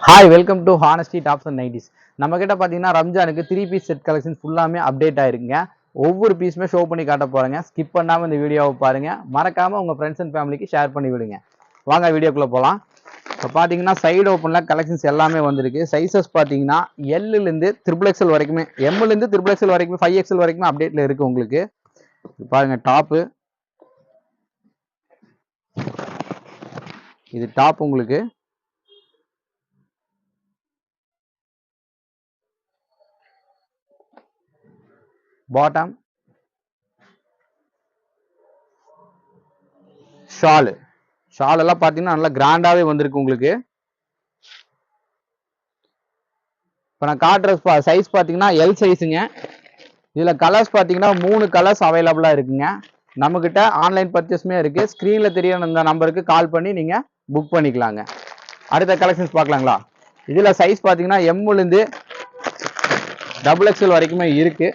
Hi welcome to honesty tops and nighties. நம்ம கிட்ட பார்த்தீங்கன்னா ரம்ஜானுக்கு 3 பீஸ் செட் கலெக்ஷன் ஃபுல்லாமே அப்டேட் ஆயிருக்குங்க. ஒவ்வொரு பீஸுமே ஷோ பண்ணி காட்ட போறேங்க. ஸ்கிப் பண்ணாமல் இந்த வீடியோவை பாருங்க. மறக்காம உங்க ஃப்ரெண்ட்ஸ் அண்ட் ஃபேமிலிக்கு ஷேர் பண்ணி விடுங்க. வாங்க வீடியோக்குள்ள போகலாம். இப்போ பார்த்தீங்கன்னா சைடு ஓப்பனில் கலெக்ஷன்ஸ் எல்லாமே வந்திருக்கு. சைஸஸ் பார்த்தீங்கன்னா எல்லுலேருந்து XXL வரைக்குமே, எம்லேருந்து XXL வரைக்கும் 5XL வரைக்குமே அப்டேட்ல இருக்கு உங்களுக்கு. பாருங்க டாப்பு, இது டாப் உங்களுக்கு. பாட்டம், ஷால் எல்லாம் பார்த்தீங்கன்னா நல்லா கிராண்டாவே வந்திருக்கு உங்களுக்கு. இப்போ நான் காட்டுற சைஸ் பார்த்தீங்கன்னா எல் சைஸுங்க. இதில் கலர்ஸ் பார்த்தீங்கன்னா 3 கலர்ஸ் அவைலபிளாக இருக்குங்க. நம்மக்கிட்ட ஆன்லைன் பர்ச்சேஸுமே இருக்குது. ஸ்க்ரீனில் தெரிய இந்த நம்பருக்கு கால் பண்ணி நீங்கள் புக் பண்ணிக்கலாங்க. அடுத்த கலெக்ஷன்ஸ் பார்க்கலாங்களா? இதில் சைஸ் பார்த்தீங்கன்னா எம்லேருந்து XXL வரைக்குமே இருக்குது.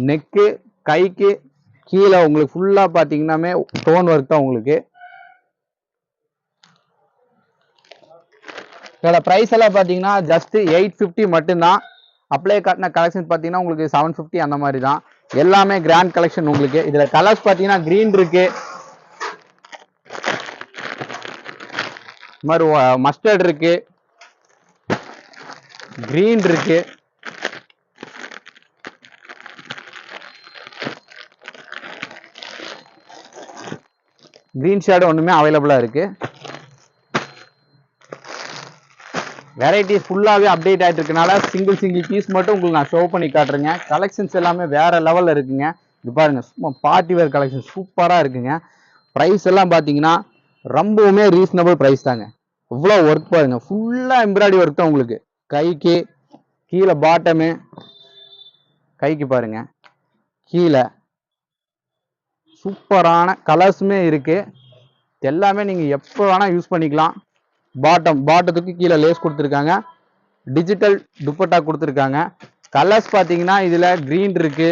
நெக்கு, கைக்கு கீழே உங்களுக்கு ஃபுல்லாக பார்த்தீங்கன்னாமே ஸ்டோன் ஒர்க் தான் உங்களுக்கு. இதோட ப்ரைஸ் எல்லாம் பார்த்தீங்கன்னா ஜஸ்ட் 850 மட்டும்தான். அப்ளை காட்டின கலெக்ஷன் பார்த்தீங்கன்னா உங்களுக்கு 750 அந்த மாதிரி தான். எல்லாமே கிராண்ட் கலெக்ஷன் உங்களுக்கு. இதில் கலர்ஸ் பார்த்தீங்கன்னா கிரீன் இருக்கு, இந்த மாதிரி மஸ்டர்ட் இருக்கு, கிரீன் இருக்கு, கிரீன் ஷேடு ஒன்றுமே அவைலபிளாக இருக்கு. வெரைட்டிஸ் ஃபுல்லாகவே அப்டேட் ஆகிட்டு இருக்கனால சிங்கிள் பீஸ் மட்டும் உங்களுக்கு நான் ஷோ பண்ணி காட்டுறேங்க. கலெக்ஷன்ஸ் எல்லாமே வேற லெவலில் இருக்குங்க. இது பாருங்க, சும்மா பார்ட்டி வேர் கலெக்ஷன் சூப்பராக இருக்குங்க. ப்ரைஸ் எல்லாம் பார்த்தீங்கன்னா ரொம்பவுமே ரீசனபிள் ப்ரைஸ் தாங்க. இவ்வளோ ஒர்க் பாருங்க, ஃபுல்லாக எம்ப்ராய்டரி ஒர்க் தான் உங்களுக்கு. கைக்கு கீழே பாட்டமு, கைக்கு பாருங்க கீழே சூப்பரான கலர்ஸுமே இருக்கு. எல்லாமே நீங்கள் எப்போ வேணால் யூஸ் பண்ணிக்கலாம். பாட்டத்துக்கு கீழே லேஸ் கொடுத்துருக்காங்க, டிஜிட்டல் துப்பட்டா கொடுத்துருக்காங்க. கலர்ஸ் பார்த்தீங்கன்னா இதில் கிரீன் இருக்கு,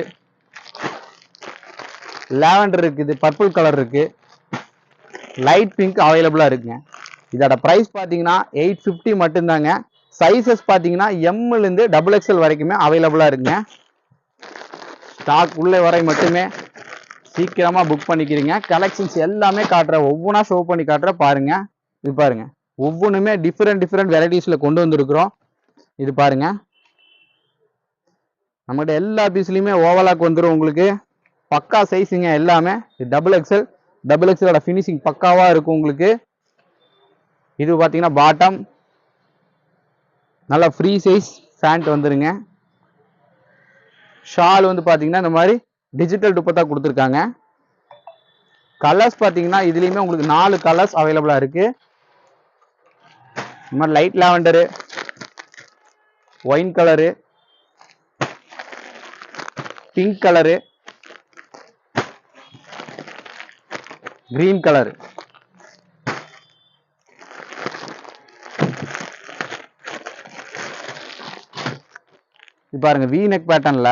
லாவெண்டர் இருக்குது, பர்பிள் கலர் இருக்கு, லைட் பிங்க் அவைலபிளாக இருக்குங்க. இதோட ப்ரைஸ் பார்த்தீங்கன்னா 850 மட்டும்தாங்க. சைஸஸ் பார்த்தீங்கன்னா எம்லேருந்து XXL வரைக்குமே அவைலபிளாக இருக்குங்க. ஸ்டாக் உள்ளே வரை மட்டுமே சீக்கிரமாக புக் பண்ணிக்கிறீங்க. கலெக்ஷன்ஸ் எல்லாமே காட்டுற, ஒவ்வொன்றா ஷோ பண்ணி காட்டுற பாருங்க. இது பாருங்க, ஒவ்வொன்றுமே டிஃப்ரெண்ட் வெரைட்டிஸில் கொண்டு வந்திருக்கிறோம். இது பாருங்க, நம்மகிட்ட எல்லா பீஸ்லையுமே ஓவலாக் வந்துடும் உங்களுக்கு. பக்கா சைஸுங்க எல்லாமே. XXL ஃபினிஷிங் பக்காவாக இருக்கும் உங்களுக்கு. இது பார்த்தீங்கன்னா பாட்டம், நல்லா ஃப்ரீ சைஸ் பேண்ட் வந்துருங்க. ஷால் வந்து பார்த்தீங்கன்னா இந்த மாதிரி டிஜிட்டல் துப்பட்டா கொடுத்துருக்காங்க. கலர்ஸ் பார்த்தீங்கன்னா இதுலேயுமே உங்களுக்கு 4 கலர்ஸ் அவைலபிளாக இருக்கு. இந்த மாதிரி light lavender, wine colour, pink colour, green colour. இது பாருங்க, வி நெக் பேட்டர்ன்ல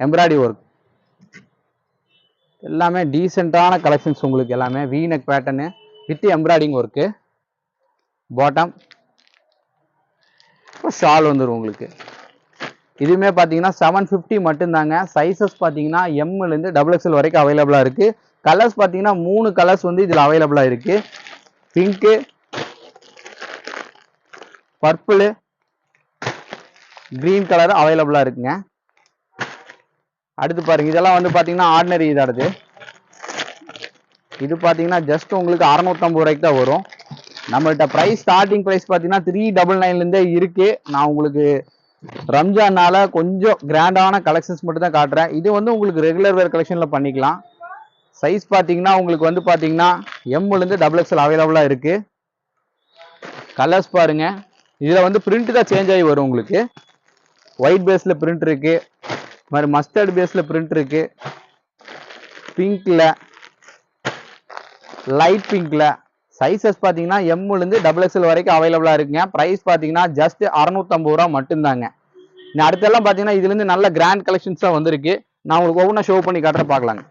எம்ப்ராய்டரி ஒர்க். எல்லாமே டீசெண்டான கலெக்ஷன்ஸ் உங்களுக்கு. எல்லாமே V neck pattern with embroidering work. Bottom, shawl வந்துடும் உங்களுக்கு. இதுவுமே பார்த்தீங்கன்னா 750 மட்டும்தாங்க. சைஸஸ் பார்த்தீங்கன்னா எம்லேருந்து XXL வரைக்கும் அவைலபிளாக இருக்கு. கலர்ஸ் பார்த்தீங்கன்னா 3 கலர்ஸ் வந்து இதில் அவைலபிளாக இருக்கு. பிங்க்கு, பர்பிள், கிரீன் கலர் அவைலபிளாக இருக்குங்க. அடுத்து பாருங்க, இதெல்லாம் வந்து பார்த்தீங்கன்னா ஆர்டினரி இதானது. இது பார்த்தீங்கன்னா ஜஸ்ட் உங்களுக்கு 650 ரூபாய்க்கு தான் வரும். நம்மள்கிட்ட ப்ரைஸ் ஸ்டார்டிங் ப்ரைஸ் பார்த்தீங்கன்னா 399லேருந்தே இருக்கு. நான் உங்களுக்கு ரம்ஜானால கொஞ்சம் கிராண்டான கலெக்ஷன்ஸ் மட்டும் தான் காட்டுறேன். இது வந்து உங்களுக்கு ரெகுலர் வேர் கலெக்ஷனில் பண்ணிக்கலாம். சைஸ் பார்த்தீங்கன்னா உங்களுக்கு வந்து பார்த்தீங்கன்னா எம்லேருந்து XXL அவைலபிளாக இருக்கு. கலர்ஸ் பாருங்க, இதில் வந்து பிரிண்ட் தான் சேஞ்ச் ஆகி வரும் உங்களுக்கு. ஒயிட் பேஸில் பிரிண்ட் இருக்கு, மாதிரி மஸ்டர்ட் பேஸில் பிரிண்ட் இருக்கு, பிங்க்ல, லைட் பிங்க்ல. சைஸஸ் பார்த்தீங்கன்னா எம்லேருந்து XXL வரைக்கும் அவைலபிளாக இருக்குங்க. ப்ரைஸ் பார்த்தீங்கன்னா ஜஸ்ட் 650 ரூபா மட்டும்தாங்க. அடுத்தெல்லாம் பார்த்தீங்கன்னா இதுலேருந்து நல்ல கிராண்ட் கலெக்ஷன்ஸாக வந்திருக்கு. நான் உங்களுக்கு ஒவ்வொன்றா ஷோ பண்ணி காட்டுற பார்க்கலாங்க.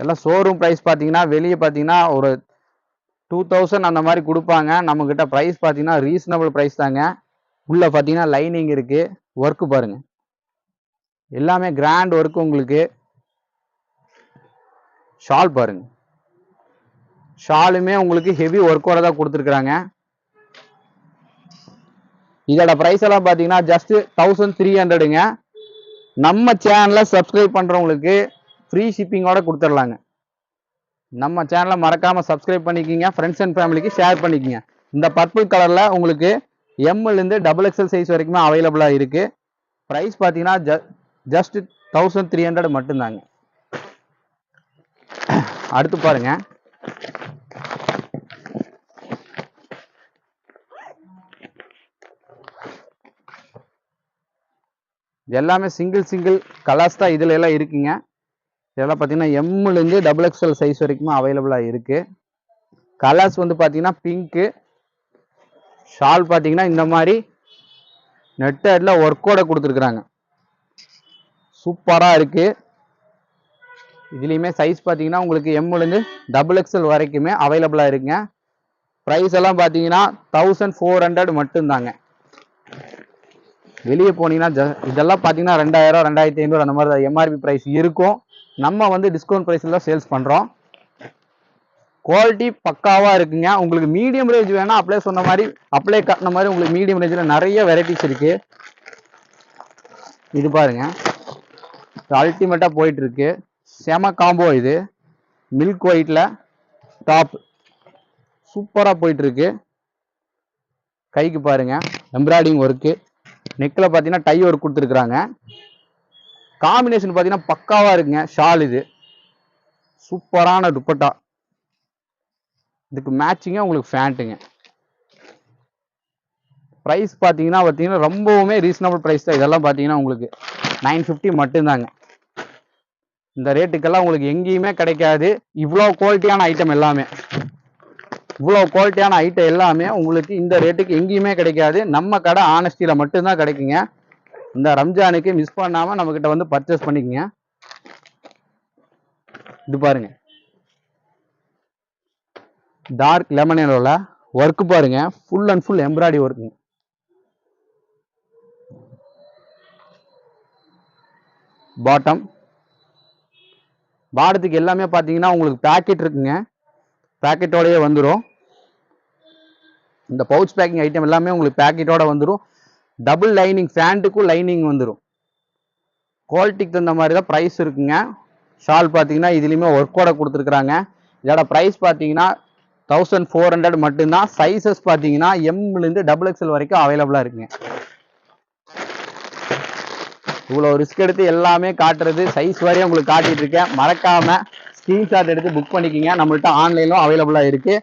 எல்லாம் ஷோரூம் ப்ரைஸ் பார்த்தீங்கன்னா வெளியே பார்த்தீங்கன்னா ஒரு 2000 அந்த மாதிரி கொடுப்பாங்க. நம்மக்கிட்ட ப்ரைஸ் பார்த்தீங்கன்னா ரீசனபிள் ப்ரைஸ் தாங்க. உள்ள பார்த்தீங்கன்னா லைனிங் இருக்கு. ஒர்க்கு பாருங்க, எல்லாமே கிராண்ட் ஒர்க் உங்களுக்கு. ஷால் பாருங்க, ஷாலுமே உங்களுக்கு ஹெவி ஒர்க்கோட தான் கொடுத்துருக்குறாங்க. இதோட ப்ரைஸ் எல்லாம் பார்த்தீங்கன்னா ஜஸ்ட் 1300ங்க. நம்ம சேனலை சப்ஸ்கிரைப் பண்றவங்களுக்கு ஃப்ரீ ஷிப்பிங்கோட கொடுத்துடலாங்க. நம்ம சேனலை மறக்காம சப்ஸ்கிரைப் பண்ணிக்கிங்க, ஃப்ரெண்ட்ஸ் அண்ட் ஃபேமிலிக்கு ஷேர் பண்ணிக்கிங்க. இந்த பர்பிள் கலர்ல உங்களுக்கு எம்லேருந்து XXL சைஸ் வரைக்குமே அவைலபிளா இருக்கு. ப்ரைஸ் பார்த்தீங்கன்னா ஜஸ்ட் 1300 மட்டும்தாங்க. அடுத்து பாருங்க, எல்லாமே சிங்கிள் கலர்ஸ் தான் இதுல எல்லாம் இருக்குங்க. இதெல்லாம் பார்த்தீங்கன்னா எம்லேருந்து XXL சைஸ் வரைக்குமே அவைலபிளா இருக்கு. கலர்ஸ் வந்து பார்த்தீங்கன்னா பிங்க்கு. ஷால் பார்த்தீங்கன்னா இந்த மாதிரி நெட்டட்ல ஒர்க்கோட கொடுத்துருக்குறாங்க. சூப்பரா இருக்கு. இதுலயுமே சைஸ் பார்த்தீங்கன்னா உங்களுக்கு எம்லேருந்து XXL வரைக்குமே அவைலபிளா இருக்குங்க. ப்ரைஸ் எல்லாம் பார்த்தீங்கன்னா 1400 மட்டும்தாங்க. வெளியே போனீங்கன்னா இதெல்லாம் பார்த்தீங்கன்னா 2000 2500 அந்த மாதிரி எம்ஆர்பி ப்ரைஸ் இருக்கும். நம்ம வந்து டிஸ்கவுண்ட் ப்ரைஸ்ல தான் சேல்ஸ் பண்றோம். குவாலிட்டி பக்காவா இருக்குங்க. உங்களுக்கு மீடியம் ரேஞ்ச் வேணா அப்படியே சொன்ன மாதிரி அப்படியே கட்டின மாதிரி உங்களுக்கு மீடியம் ரேஞ்சில் நிறைய வெரைட்டிஸ் இருக்கு. இது பாருங்க, அல்டிமேட்டா போயிட்டு இருக்கு. செம காம்போ இது. மில்க் ஒயிட்ல டாப் சூப்பரா போயிட்டு இருக்கு. கைக்கு பாருங்க எம்ப்ராய்டிங் ஒர்க்கு. நெக்ல பாத்தீங்கன்னா டை ஒர்க் கொடுத்துருக்காங்க. காம்பினேஷன் பாத்தீங்கன்னா பக்காவா இருக்குங்க. ஷால் இது சூப்பரான துப்பட்டா. இதுக்கு மேட்சிங்கா உங்களுக்கு ஃபேண்ட்டுங்க. ப்ரைஸ் பார்த்தீங்கன்னா ரொம்பவுமே ரீசனபிள் ப்ரைஸ் தான். இதெல்லாம் பார்த்தீங்கன்னா உங்களுக்கு 950 மட்டும்தாங்க. இந்த ரேட்டுக்கெல்லாம் உங்களுக்கு எங்கேயுமே கிடைக்காது. இவ்வளோ குவாலிட்டியான ஐட்டம் எல்லாமே உங்களுக்கு இந்த ரேட்டுக்கு எங்கேயுமே கிடைக்காது. நம்ம கடை ஆனஸ்டியில் மட்டும்தான் கிடைக்குங்க. இந்த ரம்ஜானுக்கு மிஸ் பண்ணாம நம்ம கிட்ட வந்து பர்ச்சேஸ் பண்ணிக்கங்க. இது பாருங்க, டார்க் லெமன் எல்லோல ஒர்க் பாருங்க, ஃபுல் அண்ட் ஃபுல் எம்ப்ராய்டரி ஒர்க்குங்க. பாட்டத்துக்கு எல்லாமே பார்த்தீங்கன்னா உங்களுக்கு பேக்கெட் இருக்குங்க. பேக்கெட்டோடய வந்துடும். இந்த பவுச் பேக்கிங் ஐட்டம் எல்லாமே உங்களுக்கு பேக்கெட்டோட வந்துடும். டபுள் லைனிங் ஃபேண்ட்டுக்கும் லைனிங் வந்துடும். குவாலிட்டிக்கு தகுந்த மாதிரி தான் ப்ரைஸ் இருக்குங்க. ஷால் பார்த்தீங்கன்னா இதுலேயுமே ஒர்க்கோட கொடுத்துருக்குறாங்க. இதோட ப்ரைஸ் பார்த்தீங்கன்னா 1400 மட்டும்தான். சைஸஸ் பார்த்தீங்கன்னா எம்லேருந்து XXL வரைக்கும் அவைலபிளாக இருக்குங்க. இவ்வளோ ரிஸ்க் எடுத்து எல்லாமே காட்டுறது சைஸ் வரையும் உங்களுக்கு காட்டிட்டு இருக்கேன். மறக்காம ஸ்கிரீன்ஷாட் எடுத்து புக் பண்ணிக்கிங்க. நம்மள்ட்ட ஆன்லைனும் அவைலபிளாக இருக்கு.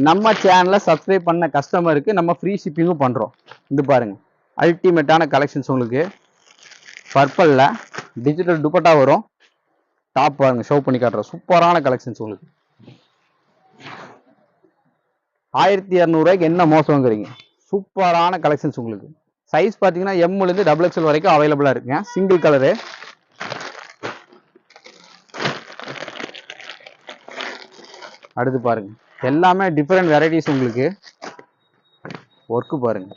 நம்ம சேனலை சப்ஸ்கிரைப் பண்ண கஸ்டமருக்கு நம்ம ஃப்ரீ ஷிப்பிங்கும் பண்றோம். இது பாருங்க, அல்டிமேட்டான கலெக்ஷன்ஸ் உங்களுக்கு. பர்பிள்ல டிஜிட்டல் துப்பட்டா வரும். டாப் பாருங்க, ஷோ பண்ணி காட்டுறோம். சூப்பரான கலெக்ஷன்ஸ் உங்களுக்கு. 1200 என்ன மோசங்கிறீங்க? சூப்பரான கலெக்ஷன்ஸ் உங்களுக்கு. சைஸ் பார்த்தீங்கன்னா எம்லேருந்து XXL வரைக்கும் அவைலபிளா இருக்குங்க. Single colour. அடுத்து பாருங்க, எல்லாமே டிஃபரெண்ட் வெரைட்டிஸ் உங்களுக்கு. ஒர்க்கு பாருங்க,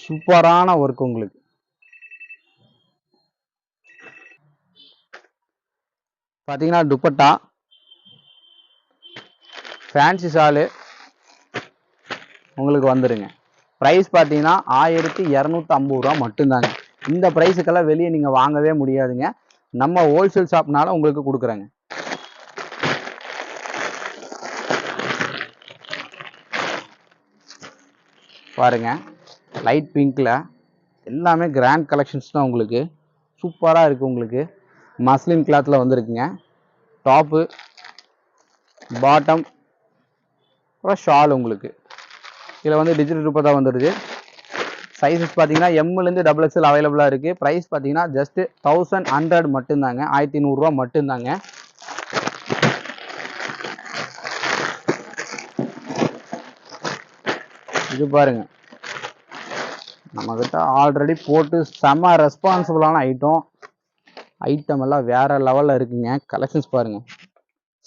சூப்பரான ஒர்க் உங்களுக்கு. பார்த்தீங்கன்னா துப்பட்டா, ஃபேன்சி ஷாலு உங்களுக்கு வந்துருங்க. ப்ரைஸ் பார்த்தீங்கன்னா 1250 ரூபா மட்டும்தாங்க. இந்த ப்ரைஸுக்கெல்லாம் வெளியே நீங்கள் வாங்கவே முடியாதுங்க. நம்ம ஹோல்சேல் ஷாப்னால உங்களுக்கு கொடுக்குறேங்க. பாருங்க, லைட் பிங்க்ல எல்லாமே கிராண்ட் கலெக்ஷன்ஸ் தான் உங்களுக்கு. சூப்பராக இருக்குது உங்களுக்கு. மஸ்லின் கிளாத்தில் வந்துருக்குங்க. டாப்பு, பாட்டம், அப்புறம் ஷால் உங்களுக்கு. இதில் வந்து டிஜிட்டல் துப்பட்டா வந்துடுது. சைஸஸ் பார்த்தீங்கன்னா எம்லேருந்து XXL அவைலபிளாக இருக்குது. ப்ரைஸ் பார்த்தீங்கன்னா ஜஸ்ட் 1100 மட்டும்தாங்க. 1100 ரூபா மட்டும்தாங்க. இது பாருங்க, நம்மக்கிட்ட ஆல்ரெடி போட்டு செம ரெஸ்பான்சிபிளான ஐட்டம் எல்லாம் வேற லெவலில் இருக்குங்க. கலெக்ஷன்ஸ் பாருங்க,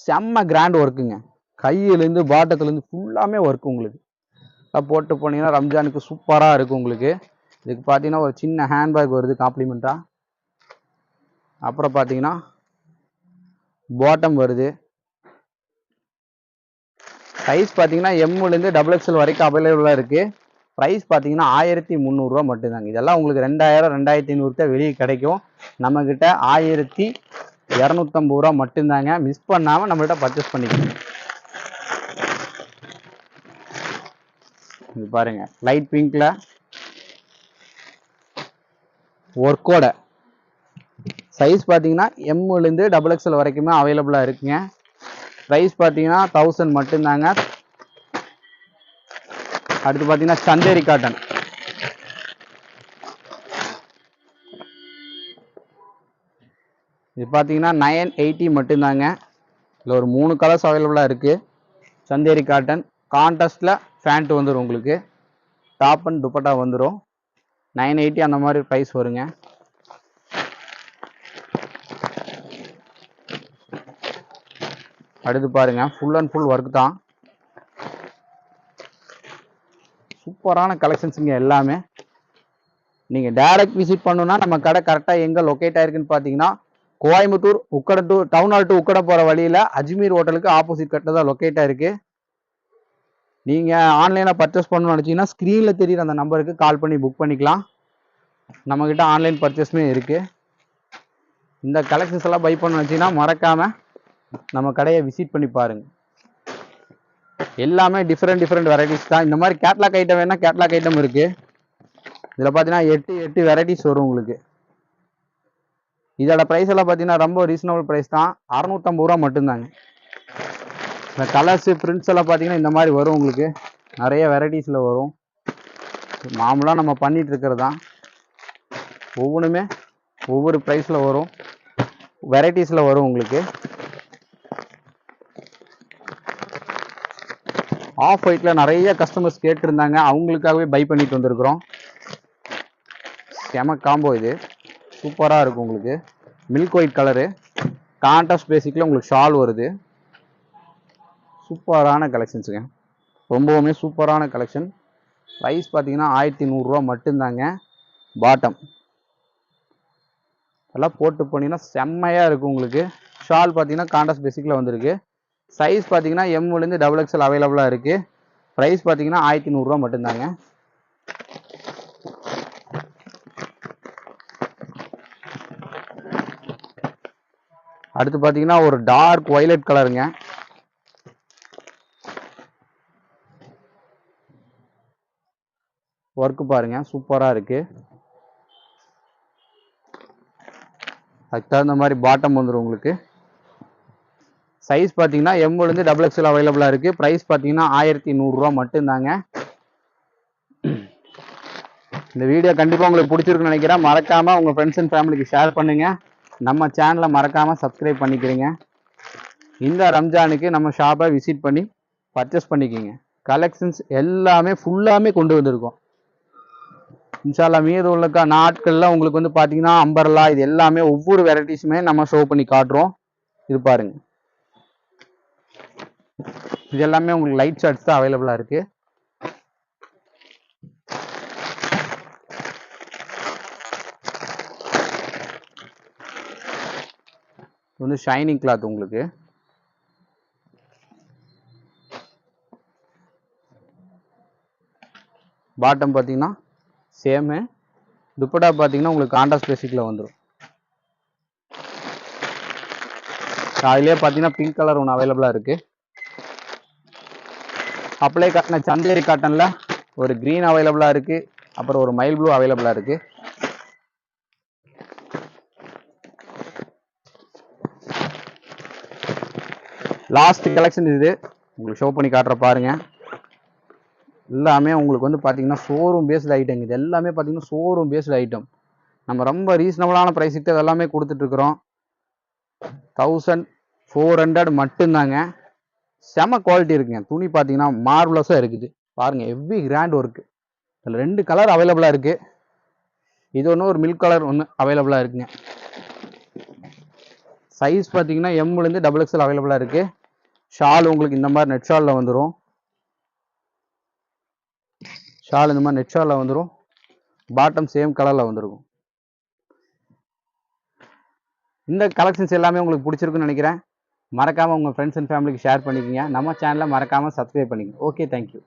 செம்ம கிராண்ட் ஒர்க்குங்க. கையிலேருந்து பாட்டத்துலேருந்து ஃபுல்லாமே ஒர்க் உங்களுக்கு. போட்டு போனீங்கன்னா ரம்ஜானுக்கு சூப்பராக இருக்கும் உங்களுக்கு. இதுக்கு பார்த்தீங்கன்னா ஒரு சின்ன ஹேண்ட்பேக் வருது காம்ப்ளிமெண்ட்டாக. அப்புறம் பார்த்தீங்கன்னா பாட்டம் வருது. சைஸ் பார்த்தீங்கன்னா எம்லேருந்து XXL வரைக்கும் அவைலபிளாக இருக்குது. ப்ரைஸ் பார்த்தீங்கன்னா 1300 ரூபா மட்டும்தாங்க. இதெல்லாம் உங்களுக்கு 2000 2500 வெளியே கிடைக்கும். நம்மக்கிட்ட 1250 ரூபா மட்டும்தாங்க. மிஸ் பண்ணாமல் நம்மள்கிட்ட பர்ச்சேஸ் பண்ணிக்கணும். இது பாருங்க, லைட் பிங்க்ல ஒர்க்கோட. சைஸ் பார்த்தீங்கன்னா எம்லேருந்து XXL வரைக்குமே அவைலபிளாக இருக்குங்க. ப்ரைஸ் பார்த்தீங்கன்னா 1000 மட்டும்தாங்க. அடுத்து பார்த்தீங்கன்னா சந்தேரி காட்டன். இது பார்த்தீங்கன்னா 980 மட்டும்தாங்க. இதில் ஒரு 3 கலர்ஸ் அவைலபிளாக இருக்குது. சந்தேரி காட்டன் கான்ட்ராஸ்டில் ஃபேண்ட் வந்துடும் உங்களுக்கு. டாப் அண்ட் துப்பட்டா வந்துடும். 980 அந்த மாதிரி ப்ரைஸ் வருங்க. அடுத்து பாருங்க, ஃபுல் அண்ட் ஃபுல் ஒர்க் தான். சூப்பரான கலெக்ஷன்ஸுங்க எல்லாமே. நீங்கள் டைரக்ட் விசிட் பண்ணணுன்னா நம்ம கடை கரெக்டாக எங்கே லொக்கேட் ஆயிருக்குன்னு பார்த்தீங்கன்னா Coimbatore Ukkadai to town hall to Ukkadai போகிற வழியில் அஜ்மீர் ஹோட்டலுக்கு ஆப்போசிட் கட்டில் தான் லொக்கேட் ஆயிருக்கு. நீங்கள் ஆன்லைனில் பர்ச்சேஸ் பண்ணணும்னு நினச்சிங்கன்னா ஸ்க்ரீனில் தெரியுற அந்த நம்பருக்கு கால் பண்ணி புக் பண்ணிக்கலாம். நம்மக்கிட்ட ஆன்லைன் பர்ச்சேஸுமே இருக்குது. இந்த கலெக்ஷன்ஸ் எல்லாம் பை பண்ண நினச்சிங்கன்னா மறக்காமல் நம்ம கடையை விசிட் பண்ணி பாருங்கள். எல்லாமே டிஃப்ரெண்ட் வெரைட்டிஸ் தான். இந்த மாதிரி கேட்லாக் ஐட்டம் வேணா கேட்லாக் ஐட்டம் இருக்குது. இதில் பார்த்தீங்கன்னா 8 வெரைட்டிஸ் வரும் உங்களுக்கு. இதோட ப்ரைஸ் எல்லாம் பார்த்தீங்கன்னா ரொம்ப ரீசனபிள் ப்ரைஸ் தான். 650 ரூபா மட்டும்தாங்க. இந்த கலர்ஸு பிரிண்ட்ஸ் எல்லாம் பார்த்தீங்கன்னா இந்த மாதிரி வரும் உங்களுக்கு. நிறைய வெரைட்டிஸில் வரும். மாமூலாக நம்ம பண்ணிட்டு இருக்கிறது தான். ஒவ்வொன்றுமே ஒவ்வொரு ப்ரைஸில் வரும், வெரைட்டிஸில் வரும் உங்களுக்கு. ஆஃப் ஒயிட்டில் நிறைய கஸ்டமர்ஸ் கேட்டிருந்தாங்க, அவங்களுக்காகவே பை பண்ணிட்டு வந்திருக்கிறோம். செம காம்போ இது, சூப்பராக இருக்கும் உங்களுக்கு. மில்க் ஒயிட் கலரு கான்ட்ராஸ்ட் பேசிக்கில் உங்களுக்கு ஷால் வருது. சூப்பரான கலெக்ஷன்ஸுங்க, ரொம்பவுமே சூப்பரான கலெக்ஷன். ப்ரைஸ் பார்த்தீங்கன்னா 1100 ரூபா மட்டும்தாங்க. பாட்டம் எல்லாம் போட்டு போனீங்கன்னா செம்மையாக இருக்கும் உங்களுக்கு. ஷால் பார்த்தீங்கன்னா கான்ட்ராஸ்ட் பேசிக்கில் வந்திருக்கு. சைஸ் பார்த்தீங்கன்னா எம்லேருந்து XXL அவைலபிளாக இருக்குது. ப்ரைஸ் பார்த்தீங்கன்னா 1100 ரூபா மட்டும்தாங்க. அடுத்து பார்த்தீங்கன்னா ஒரு டார்க் வயலட் கலருங்க. ஒர்க்கு பாருங்க, சூப்பராக இருக்கு. அதுக்கு தகுந்த மாதிரி பாட்டம் வந்துடும் உங்களுக்கு. சைஸ் பார்த்தீங்கன்னா எம்லேருந்து XXL அவைலபிளாக இருக்குது. ப்ரைஸ் பார்த்தீங்கன்னா 1100 ரூபா மட்டும்தாங்க. இந்த வீடியோ கண்டிப்பாக உங்களுக்கு பிடிச்சிருக்குன்னு நினைக்கிறேன். மறக்காமல் உங்கள் ஃப்ரெண்ட்ஸ் அண்ட் ஃபேமிலிக்கு ஷேர் பண்ணுங்கள். நம்ம சேனலை மறக்காமல் சப்ஸ்கிரைப் பண்ணிக்கிறீங்க. இந்த ரம்ஜானுக்கு நம்ம ஷாப்பை விசிட் பண்ணி பர்ச்சேஸ் பண்ணிக்கிங்க. கலெக்ஷன்ஸ் எல்லாமே ஃபுல்லாமே கொண்டு வந்திருக்கோம். இன்ஷால்லா மீது உள்ள நாட்கள்லாம் உங்களுக்கு வந்து பார்த்தீங்கன்னா அம்பர்லா இது எல்லாமே ஒவ்வொரு வெரைட்டிஸுமே நம்ம ஷோ பண்ணி காட்டுறோம். இது பாருங்க, இது எல்லாமே உங்களுக்கு லைட் ஷர்ட்ஸ் தான் அவைலபிளாக இருக்கு. இது வந்து ஷைனிங் கிளாத் உங்களுக்கு. பாட்டம் பார்த்தீங்கன்னா சேமு. துப்பட்டா பார்த்தீங்கன்னா உங்களுக்கு கான்ட்ராஸ்ட் பேசிக்கில் வந்துடும். அதுலேயே பார்த்தீங்கன்னா பிங்க் கலர் ஒன்று அவைலபிளாக இருக்குது. அப்ளை காட்டின சந்தேரி காட்டனில் ஒரு க்ரீன் அவைலபிளாக இருக்குது. அப்புறம் ஒரு மைல் ப்ளூ அவைலபிளாக இருக்குது. லாஸ்ட் கலெக்ஷன் இது உங்களுக்கு ஷோ பண்ணி காட்டுற பாருங்க. எல்லாமே உங்களுக்கு வந்து பார்த்தீங்கன்னா ஷோரூம் பேஸ்டு ஐட்டம். இது எல்லாமே பார்த்தீங்கன்னா ஷோரூம் பேஸ்டு ஐட்டம். நம்ம ரொம்ப ரீசனபிளான ப்ரைஸுக்கு எல்லாமே கொடுத்துட்ருக்குறோம். 1400 மட்டும்தாங்க. செம குவாலிட்டி இருக்குங்க. துணி பார்த்தீங்கன்னா மார்வலஸாக இருக்குது பாருங்க, ஹெவி கிராண்ட் ஒர்க்கு. இதில் 2 கலர் அவைலபிளாக இருக்குது. இது ஒன்று, ஒரு மில்க் கலர் ஒன்று அவைலபிளாக இருக்குங்க. சைஸ் பார்த்தீங்கன்னா எம்லேருந்து டபுள் எக்ஸ்எல் அவைலபிளாக இருக்குது. ஷால் உங்களுக்கு இந்த மாதிரி நெட் ஷாலில் வந்துடும். ஷால் இந்த மாதிரி நெட் ஷாலில் வந்துடும். பாட்டம் சேம் கலரில் வந்துருக்கும். இந்த கலெக்ஷன்ஸ் எல்லாமே உங்களுக்கு பிடிச்சிருக்குன்னு நினைக்கிறேன். மறக்காமல் உங்கள் ஃப்ரெண்ட்ஸ் அண்ட் ஃபேமிலிக்கு ஷேர் பண்ணிக்கோங்க. நம்ம சேனலை மறக்காமல் சப்ஸ்கிரைப் பண்ணிக்கோங்க. Okay, thank you.